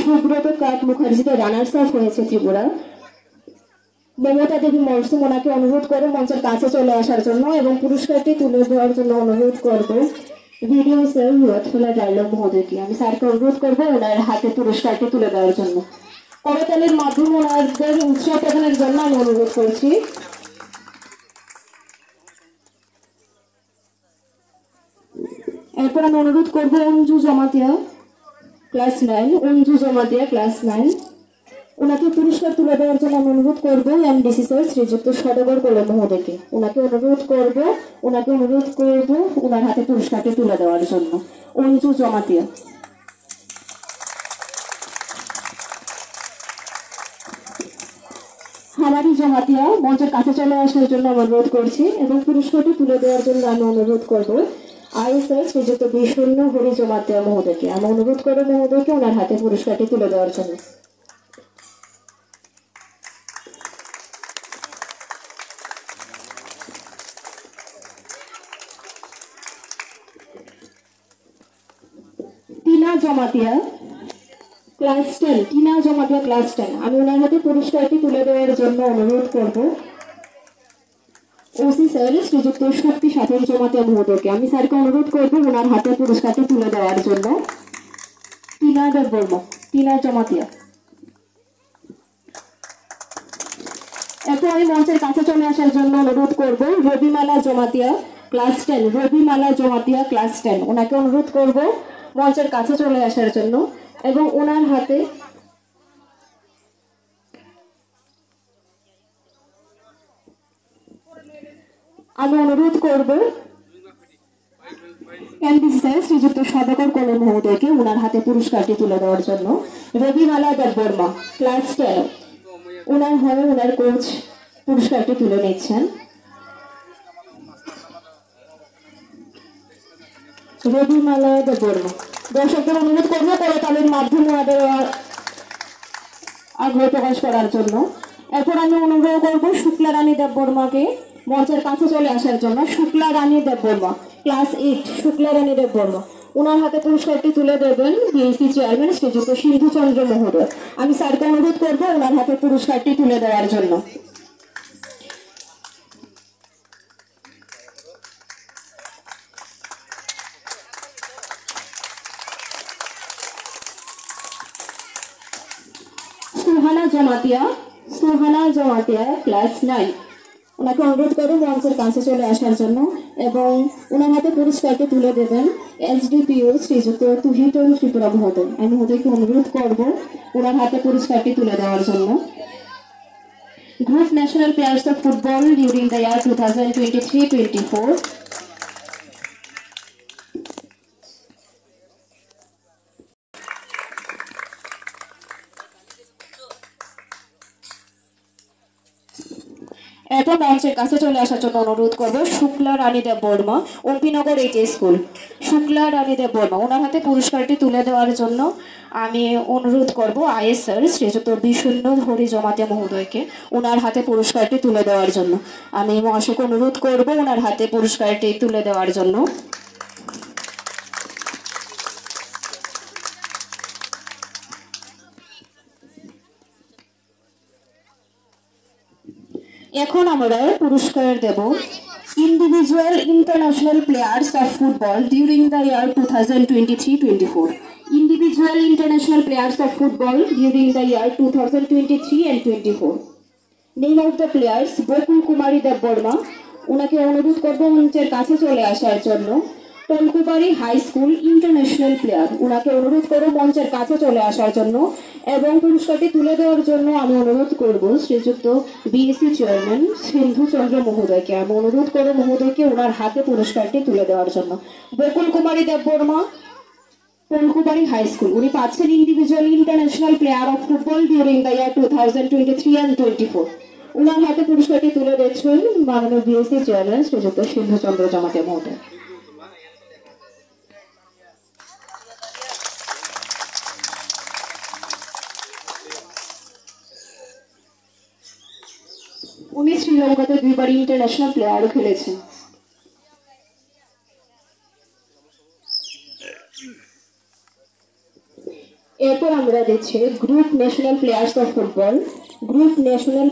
সুব্রত কাট মুখার্জিতে runners up হয়েছে ত্রিপুরা। মমতা দেবী মরসুম ওনাকে অনুরোধ করে মঞ্চের কাছে চলে আসার জন্য এবং পুরস্কারটি তুলে দেওয়ার জন্য অনুরোধ করবো ভিডিও স্যার রথফুলা ডায়লগ মহোদয়কে। আমি স্যারকে অনুরোধ করবো ওনার হাতে পুরস্কারটি তুলে দেওয়ার জন্য। করতালির মাধ্যমে ওনাদের উৎসাহ প্রদানের জন্য আমি অনুরোধ করছি। এরপর আমি অনুরোধ করবো অঞ্জু জমাতিয়া ক্লাস 9, অঞ্জু জমাতিয়া ক্লাস 9, ওনাকে পুরস্কার তুলে দেওয়ার জন্য আমি অনুরোধ করবো এমডিসি স্যার শ্রীযুক্ত সদাগর কোলে মহোদয়কে। ওনাকে অনুরোধ করবো ওনার হাতে পুরস্কারটি তুলে দেওয়ার জন্য। অঞ্জু জমাতিয়া। হামারি জমাতিয়া মঞ্চের কাছে চলে আসার জন্য অনুরোধ করছি এবং পুরস্কারটি তুলে দেওয়ার জন্য আমি অনুরোধ করবো আইএসআর শ্রীযুক্ত বিষ্ণু হরি জমাতিয়া মহোদয়কে। আমি অনুরোধ করবো মহোদয়কে ওনার হাতে পুরস্কারটি তুলে দেওয়ার জন্য। টিনা জমাতিয়া ক্লাস 10, টিনা জমাতিয়া ক্লাস 10, আমি ওনার হাতে পুরস্কারটি তুলে দেওয়ার জন্য অনুরোধ করব ওসি স্যার শ্রীযুক্ত শক্তি সাথী জমাতিয়া মহোদয়কে। আমি স্যারকে অনুরোধ করবো ওনার হাতে পুরস্কারটি তুলে দেওয়ার জন্য। টিনা দেববর্মা, টিনা জমাতিয়া। এখন আমি মঞ্চের কাছে চলে আসার জন্য অনুরোধ করবো রবিমালা জমাতিয়া ক্লাস 10, রবিমালা জমাতিয়া ক্লাস 10, ওনাকে অনুরোধ করব মঞ্চের কাছে চলে আসার জন্য এবং ওনার হাতে আমি অনুরোধ করব এমডিসি স্যার শ্রীযুক্ত সদাগর কোলে মহোদয়কে ওনার হাতে পুরস্কারটি তুলে দেওয়ার জন্য। রবিমালা দেববর্মা ক্লাস 10, ওনার হয়ে ওনার কোচ পুরস্কারটি তুলে নিচ্ছেন। রবিমালা দেববর্মা। দর্শকদের অনুরোধ করবো করতালির মাধ্যমে ওনাদের আগ্রহ প্রকাশ করার জন্য। এরপর আমি অনুরোধ করবো শুক্লা রানী দেববর্মাকে মঞ্চের কাছে চলে আসার জন্য। শুক্লা রানী দেববর্মা ক্লাস 8, শুক্লা রানী দেববর্মা, ওনার হাতে পুরস্কারটি তুলে দেবেন বিএসসি চেয়ারম্যান শ্রীযুক্ত সিন্ধু চন্দ্র মহোদয়। আমি স্যারকে অনুরোধ করবো ওনার হাতে পুরস্কারটি তুলে দেওয়ার জন্য। সুহানা জমাতিয়া, সুহানা জমাতিয়া ক্লাস 9, ওনাকে অনুরোধ করবো মঞ্চের কাছে চলে আসার জন্য এবং ওনার হাতে পুরস্কারটি তুলে দেবেন এসডিপিও শ্রীযুক্ত তুহিটন ত্রিপুরা মহোদয়। আমি মহোদয়কে অনুরোধ করবো ওনার হাতে পুরস্কারটি তুলে দেওয়ার জন্য। Group national players of football during the year 2023-24, এরপর মঞ্চের কাছে চলে আসার জন্য অনুরোধ করবো শুক্লা রানী দেববর্মা, ওমপিনগর এইচএস স্কুল। শুক্লা রানী দেববর্মা, ওনার হাতে পুরস্কারটি তুলে দেওয়ার জন্য আমি অনুরোধ করবো আইএসআর শ্রীযুক্ত বিষ্ণু হরি জমাতিয়া মহোদয়কে ওনার হাতে পুরস্কারটি তুলে দেওয়ার জন্য। আমি মহাশয়কে অনুরোধ করবো ওনার হাতে পুরস্কারটি তুলে দেওয়ার জন্য। এখন আমরা পুরস্কার দেব individual international players of football during the year 2023-24, individual international players of football during the year 2023 and 24। Name of the players Bakul Kumari Debbarma, ওনাকে অনুরোধ করবো মঞ্চের কাছে চলে আসার জন্য। Tolkubari high school international player, ওনাকে অনুরোধ করবো মঞ্চের কাছে চলে আসার জন্য এবং পুরস্কারটি তুলে দেওয়ার জন্য আমি অনুরোধ করবো শ্রীযুক্ত বিএসসি চেয়ারম্যান সিন্ধু চন্দ্র মহোদয়কে। আমি অনুরোধ করবো মহোদয়কে ওনার হাতে পুরস্কারটি তুলে দেওয়ার জন্য। বকুল কুমারী দেববর্মা, টলকুবাড়ি হাই স্কুল, উনি পাচ্ছেন individual international player of football during the year 2023 and 24। ওনার হাতে পুরস্কারটি তুলে দিচ্ছেন মাননীয় বিএসসি চেয়ারম্যান শ্রীযুক্ত সিন্ধু চন্দ্র জমাতিয়া মহোদয়। উনি শ্রীলঙ্কাতে 2বার ইন্টারন্যাশনাল প্লেয়ারও খেলেছেন। এরপর আমরা দিচ্ছি group national players of football. Group national